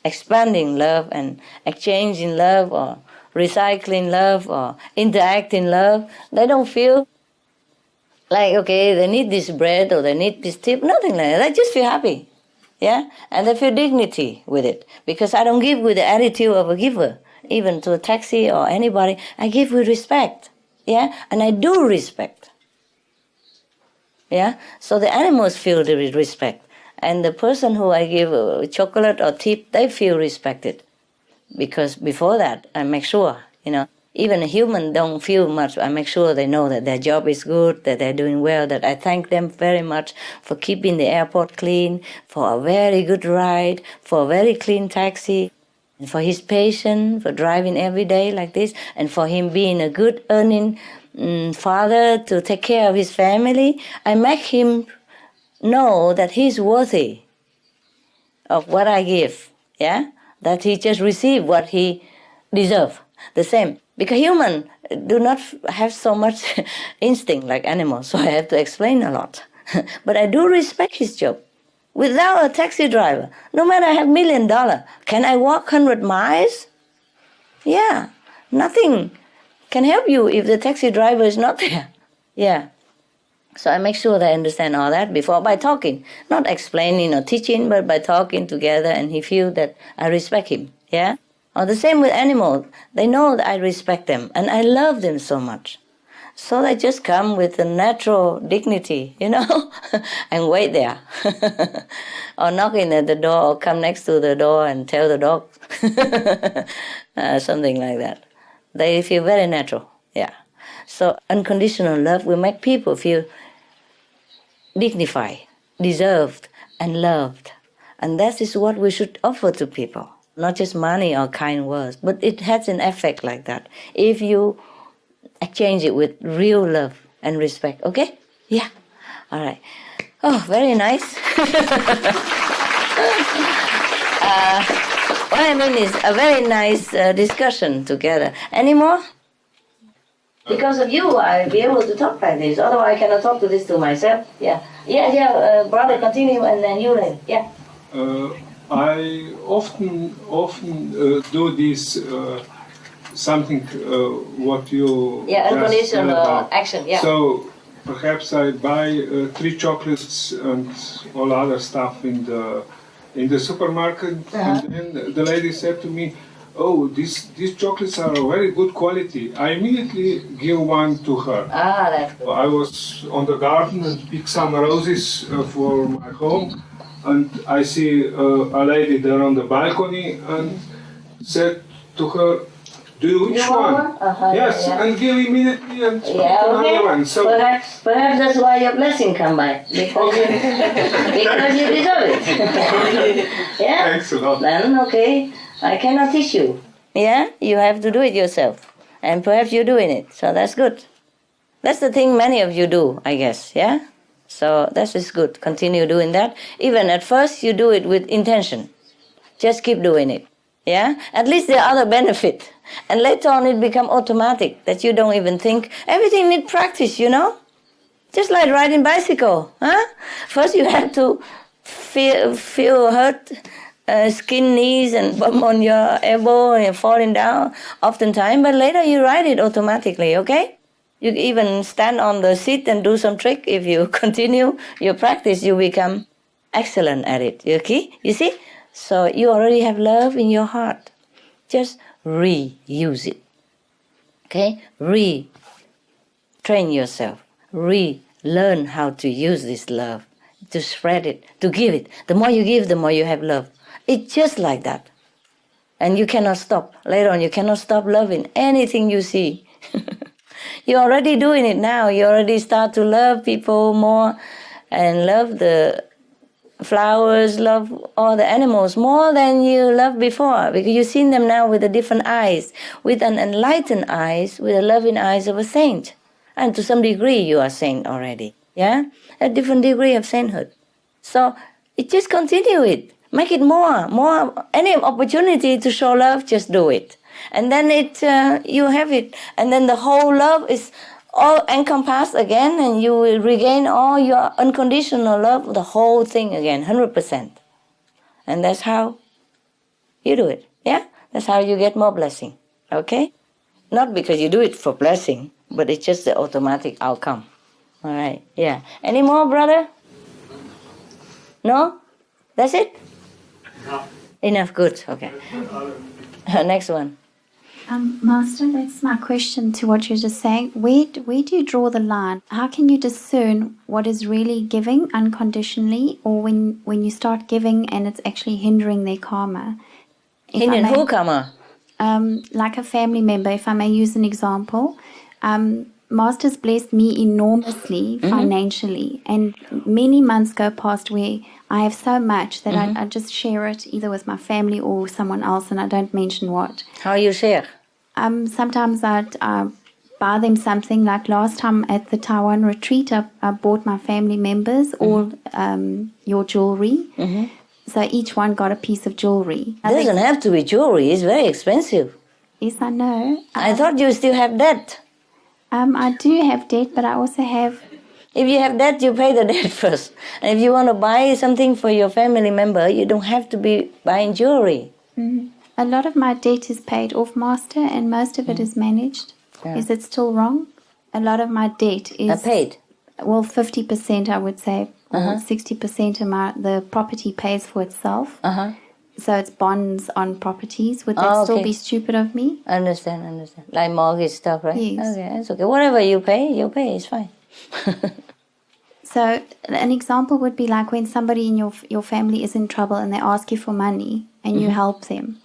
Expanding love and exchanging love or recycling love or interacting love. They don't feel like, okay, they need this bread or they need this tip. Nothing like that. They just feel happy. Yeah? And they feel dignity with it. Because I don't give with the attitude of a giver. Even to a taxi or anybody, I give with respect. Yeah? And I do respect. Yeah? So the animals feel the respect. And the person who I give chocolate or tip, they feel respected. Because before that, I make sure, even a human don't feel much. I make sure they know that their job is good, that they're doing well, that I thank them very much for keeping the airport clean, for a very good ride, for a very clean taxi, and for his patience, for driving every day like this, and for him being a good earning father to take care of his family. I make him know that he's worthy of what I give, yeah? That he just received what he deserves. The same. Because humans do not have so much instinct like animals, so I have to explain a lot. But I do respect his job. Without a taxi driver, no matter I have $1 million, can I walk 100 miles? Yeah, nothing can help you if the taxi driver is not there. Yeah. So I make sure they understand all that before by talking, not explaining or teaching, but by talking together, and he feels that I respect him. Yeah. Or the same with animals. They know that I respect them and I love them so much. So they just come with a natural dignity, and wait there. Or knocking at the door or come next to the door and tell the dog. Something like that. They feel very natural. Yeah. So unconditional love will make people feel dignified, deserved, and loved. And that is what we should offer to people. Not just money or kind words, but it has an effect like that. If you exchange it with real love and respect, okay? Yeah. All right. Oh, very nice. What I mean is a very nice discussion together. Any more? Because of you, I'll be able to talk like this. Otherwise, I cannot talk to this to myself. Yeah. Brother, continue, and then you later. Yeah. I often do this something what you unconditional action. Yeah. So perhaps I buy 3 chocolates and all other stuff in the supermarket, and then the lady said to me, "Oh, these chocolates are very good quality." I immediately give one to her. That's good. I was on the garden and picked some roses for my home. And I see a lady there on the balcony and said to her, "Do you which one?" Yes, and give immediately and another one. So perhaps that's why your blessing come by, because you deserve it. Yeah. Thanks a lot. Then okay, I cannot teach you. Yeah, you have to do it yourself, and perhaps you're doing it, so that's good. That's the thing many of you do, I guess. Yeah. So that is good. Continue doing that. Even at first, you do it with intention. Just keep doing it. Yeah? At least there are other benefits. And later on, it becomes automatic that you don't even think. Everything needs practice, Just like riding bicycle. Huh? First, you have to feel hurt, skin, knees, and bump on your elbow, and you're falling down oftentimes. But later, you ride it automatically, okay? You even stand on the seat and do some trick. If you continue your practice, you become excellent at it. Okay? You see? So you already have love in your heart. Just reuse it. Okay? Retrain yourself. Learn how to use this love, to spread it, to give it. The more you give, the more you have love. It's just like that. And you cannot stop. Later on, you cannot stop loving anything you see. You're already doing it now. You already start to love people more and love the flowers, love all the animals more than you loved before, because you've seen them now with a different eyes, with an enlightened eyes, with the loving eyes of a saint. And to some degree you are saint already, yeah? A different degree of sainthood. So it just continue it. Make it more. Any opportunity to show love, just do it. And then you have it. And then the whole love is all encompassed again, and you will regain all your unconditional love, the whole thing again, 100%. And that's how you do it, yeah? That's how you get more blessing, okay? Not because you do it for blessing, but it's just the automatic outcome. All right, yeah. Any more, brother? No? That's it? No. Enough, good, okay. Next one. Master, that's my question to what you're just saying. Where do you draw the line? How can you discern what is really giving unconditionally, or when you start giving and it's actually hindering their karma? Hindering who karma? Like a family member, if I may use an example. Master's blessed me enormously financially, and many months go past where I have so much that I just share it either with my family or someone else, and I don't mention what. How you share? Sometimes I'd buy them something. Like last time at the Taiwan retreat, I bought my family members all your jewelry. So each one got a piece of jewelry. It doesn't have to be jewelry. It's very expensive. Yes, I know. I thought you still have debt. I do have debt, but I also have... If you have debt, you pay the debt first. And if you want to buy something for your family member, you don't have to be buying jewelry. A lot of my debt is paid off, Master, and most of it is managed. Yeah. Is it still wrong? A lot of my debt is... paid? Well, 50% I would say. 60% of the property pays for itself. So it's bonds on properties. Would that still be stupid of me? Understand. Like mortgage stuff, right? Yes. Okay, that's okay. Whatever you pay, it's fine. So an example would be like when somebody in your family is in trouble and they ask you for money and you help them.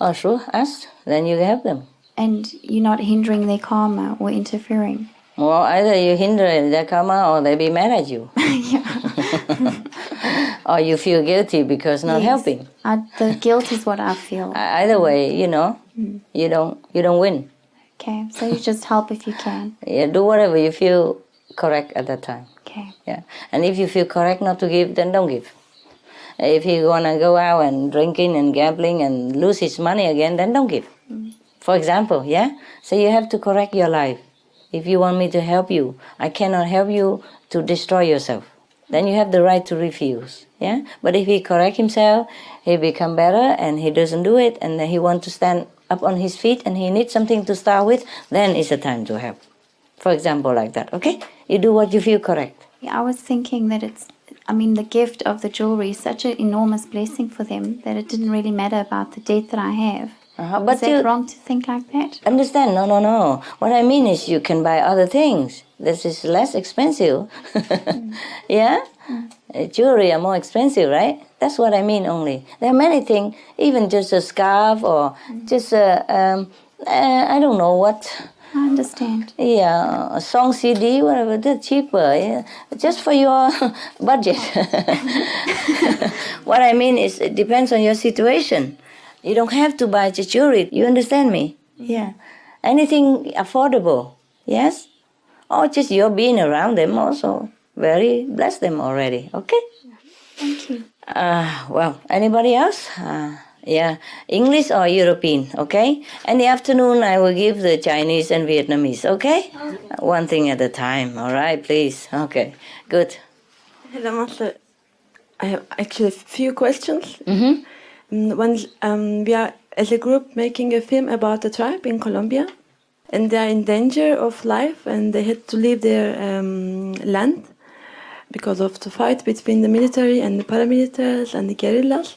Oh, sure. Ask. Then you help them. And you're not hindering their karma or interfering. Well, either you hinder their karma or they be mad at you. Or you feel guilty because not helping. The guilt is what I feel. Either way, you don't win. Okay, so you just help if you can. Yeah, do whatever you feel correct at that time. Okay. Yeah, and if you feel correct not to give, then don't give. If you wanna go out and drinking and gambling and lose his money again, then don't give. For example, yeah. So you have to correct your life. If you want me to help you, I cannot help you to destroy yourself. Then you have the right to refuse. Yeah. But if he correct himself, he become better, and he doesn't do it, and then he want to stand up on his feet, and he needs something to start with, then it's the time to help. For example, like that. Okay. You do what you feel correct. Yeah, I was thinking that the gift of the jewelry is such an enormous blessing for them that it didn't really matter about the debt that I have. But is that wrong to think like that? Understand? No. What I mean is you can buy other things. This is less expensive. Yeah? Jewelry are more expensive, right? That's what I mean only. There are many things, even just a scarf or just I don't know what... I understand. Yeah, a song CD, whatever, they're cheaper. Yeah. Just for your budget. What I mean is it depends on your situation. You don't have to buy just jewelry. You understand me? Yeah. Anything affordable, yes? Or just your being around them also. Very bless them already, okay? Thank you. Well, anybody else? Yeah, English or European, okay? In the afternoon, I will give the Chinese and Vietnamese, okay? One thing at a time, all right, please. Okay, good. Hello, Master. I have actually a few questions. When we are, as a group, making a film about a tribe in Colombia, and they are in danger of life, and they had to leave their land because of the fight between the military and the paramilitaries and the guerrillas.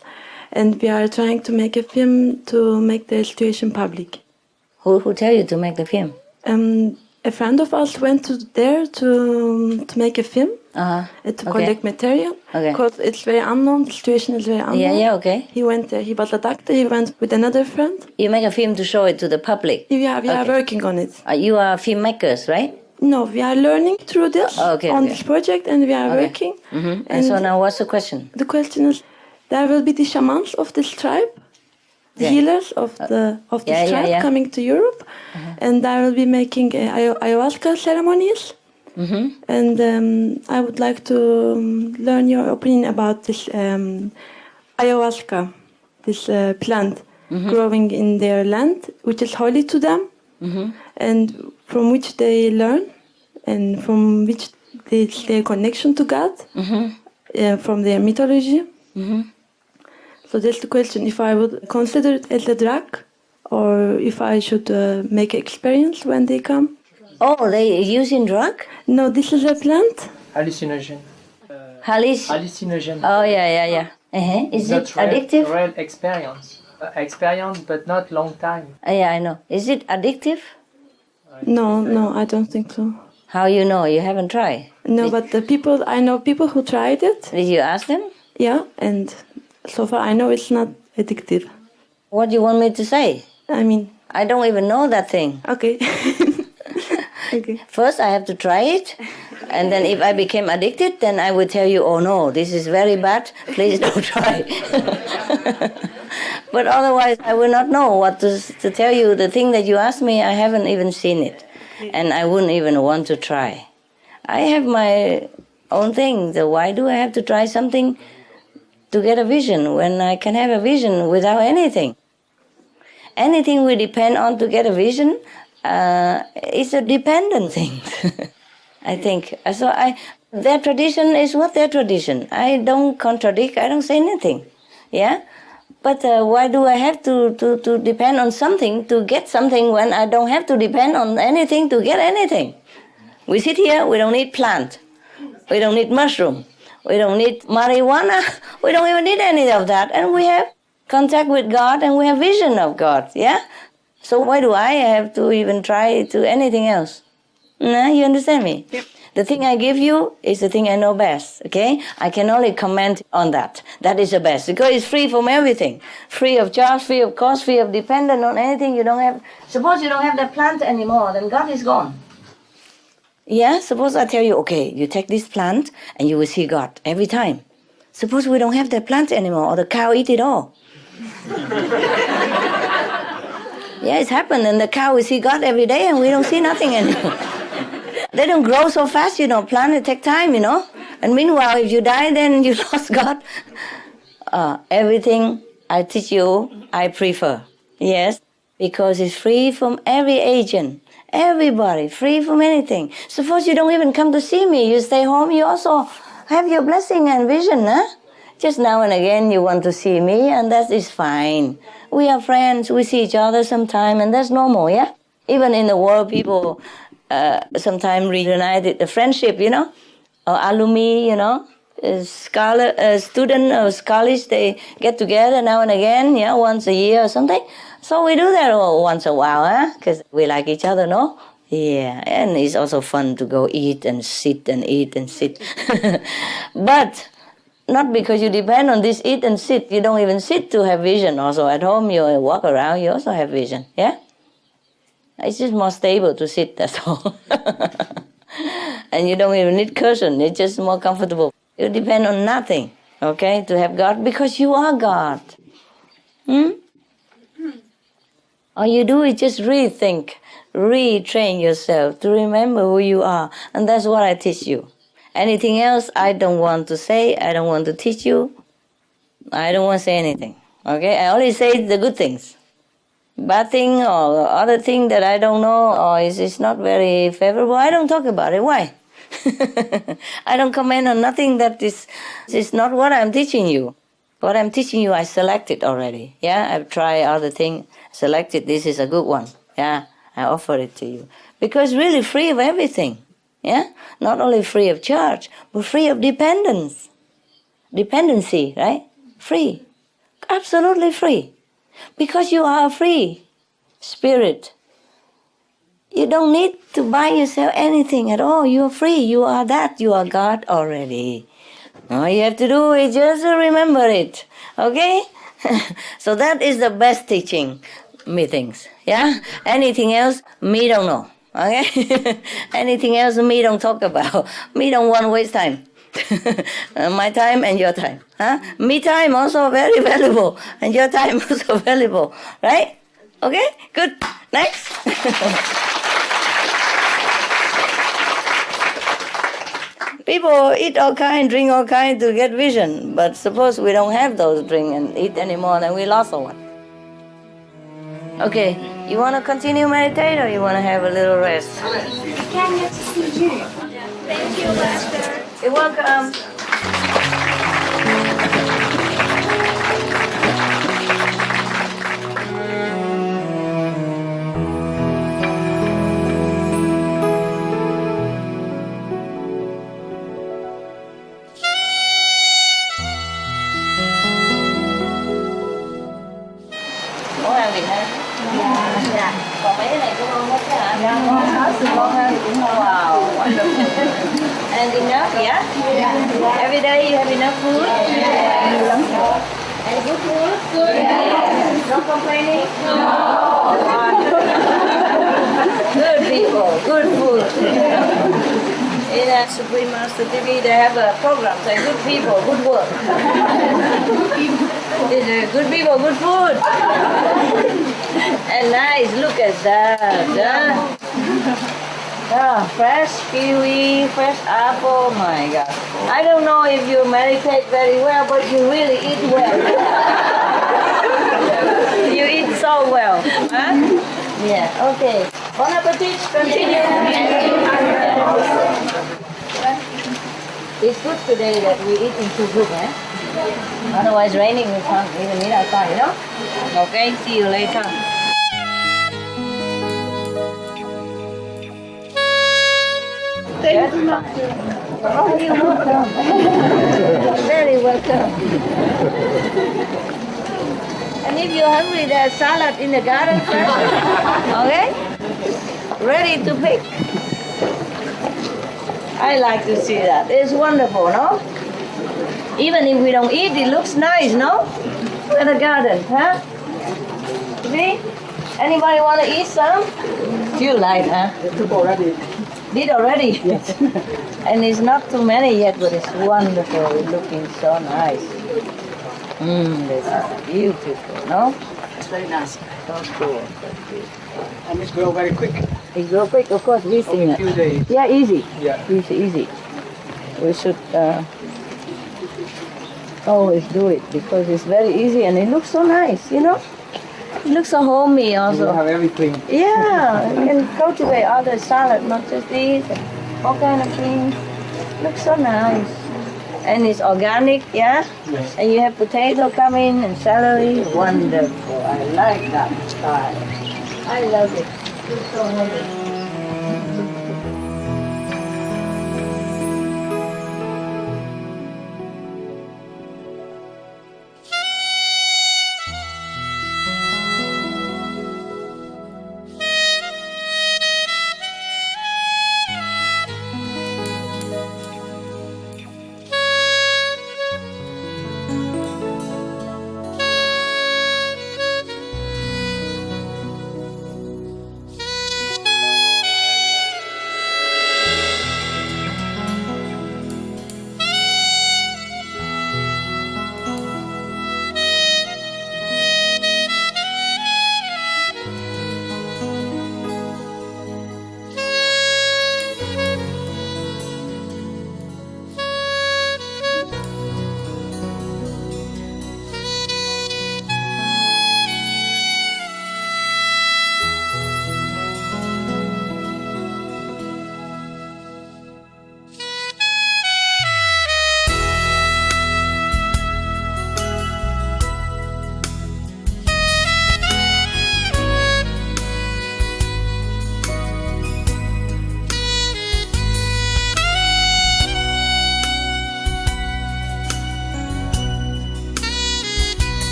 And we are trying to make a film to make the situation public. Who tell you to make the film? A friend of us went there to make a film to collect material. Because it's very unknown, the situation is very unknown. Yeah, okay. He went there, he was a doctor, he went with another friend. You make a film to show it to the public? We are working on it. You are filmmakers, right? No, we are learning through this this project, and we are working. And so now what's the question? The question is, there will be the shamans of this tribe, the healers of this tribe coming to Europe, and I will be making ayahuasca ceremonies. And I would like to learn your opinion about this ayahuasca, this plant growing in their land, which is holy to them, and from which they learn, and from which their connection to God, from their mythology. So that's the question, if I would consider it as a drug, or if I should make an experience when they come. Oh, they using drug? No, this is a plant. Hallucinogen. Hallucinogen. Oh, yeah. Is it addictive? Real experience. Experience, but not long time. Yeah, I know. Is it addictive? No, I don't think so. How you know? You haven't tried? No, but I know people who tried it. Did you ask them? Yeah, and so far I know it's not addictive. What do you want me to say? I don't even know that thing. Okay. First I have to try it, and then if I became addicted, then I would tell you, oh no, this is very bad, please don't try. But otherwise I will not know what to tell you. The thing that you asked me, I haven't even seen it, and I wouldn't even want to try. I have my own thing, so why do I have to try something to get a vision when I can have a vision without anything? Anything we depend on to get a vision, it's a dependent thing, I think. So their tradition is what their tradition. I don't contradict, I don't say anything, yeah? But why do I have to depend on something to get something when I don't have to depend on anything to get anything? We sit here, we don't need plant, we don't need mushroom, we don't need marijuana, we don't even need any of that, and we have contact with God and we have vision of God, yeah? So why do I have to even try to anything else? No, you understand me? Yep. The thing I give you is the thing I know best, okay? I can only comment on that. That is the best, because it's free from everything. Free of charge, free of cost, free of dependent on anything you don't have. Suppose you don't have that plant anymore, then God is gone. Yeah, suppose I tell you, okay, you take this plant and you will see God every time. Suppose we don't have that plant anymore, or the cow eat it all. Yeah, it's happened, and the cow will see God every day, and we don't see nothing anymore. They don't grow so fast, plant take time, And meanwhile, if you die, then you lost God. Everything I teach you, I prefer. Yes, because it's free from every agent, everybody, free from anything. Suppose you don't even come to see me, you stay home, you also have your blessing and vision, huh? Just now and again you want to see me, and that is fine. We are friends, we see each other sometime, and that's normal, yeah? Even in the world, people sometimes reunited the friendship, or alumni, student or scholars, they get together now and again, yeah, once a year or something. So we do that once a while, huh? Because we like each other, no? Yeah, and it's also fun to go eat and sit and eat and sit. But not because you depend on this eat and sit. You don't even sit to have vision. Also at home, you walk around, you also have vision. Yeah? It's just more stable to sit, that's all. And you don't even need cushion. It's just more comfortable. You depend on nothing, okay, to have God, because you are God. All you do is just rethink, retrain yourself to remember who you are. And that's what I teach you. Anything else, I don't want to say. I don't want to teach you. I don't want to say anything. Okay? I only say the good things. Bad thing or other thing that I don't know or is not very favorable, I don't talk about it. Why? I don't comment on nothing that is not what I'm teaching you. What I'm teaching you, I selected already. Yeah? I've tried other things, selected. This is a good one. Yeah? I offer it to you. Because really free of everything. Yeah? Not only free of charge, but free of dependence. Dependency, right? Free. Absolutely free. Because you are a free spirit. You don't need to buy yourself anything at all. You are free. You are that. You are God already. All you have to do is just remember it. Okay? So that is the best teaching meetings. Yeah? Anything else, me don't know. Okay? Anything else, me don't talk about. Me don't want to waste time. My time and your time. Huh? Me time also very valuable. And your time also valuable. Right? Okay? Good. Next. People eat all kind, drink all kind to get vision. But suppose we don't have those drink and eat anymore, then we lost all one. Okay, you want to continue meditate or you want to have a little rest? We came here to see you. Thank you, Master. You're welcome. Còn mấy cái này cũng ngon hết hả? Dạ, ngon hết, ngon hơn cũng ngon. Wow, wonderful. And enough, yeah? Every day you have enough food? And good food? Good. No complaining? No. Good people, good food. In a Supreme Master TV, they have a program saying good people, good work. Good people, good food. And nice, look at that. Fresh kiwi, fresh apple, my God. I don't know if you meditate very well, but you really eat well. You eat so well. Huh? Yeah, okay. Bon appetit, continue. It's good today that we eat in two groups, eh? Otherwise raining we can't even eat outside, you know? Okay, see you later. Thank you, Master. Oh, you're welcome. Very welcome. And if you're hungry, there's salad in the garden first. Okay? Ready to pick. I like to see that. It's wonderful, no? Even if we don't eat, it looks nice, no? Look at the garden, huh? See? Anybody want to eat some? You like, huh? Already. Did already? Yes. And it's not too many yet, but it's wonderful. It's looking so nice. This is beautiful, no? It's very nice. So cool, so beautiful. And it's grow very quick. It grow quick, of course, we seen Only it. a few days. Yeah, easy. Yeah. Easy. We should always do it because it's very easy and it looks so nice, you know? It looks so homey also. You have everything. Yeah, you can cultivate other salad, not just these, all kind of things. Looks so nice. And it's organic, yeah? Yes. And you have potato coming and celery. Wonderful. I like that style. I love it. It's so wonderful.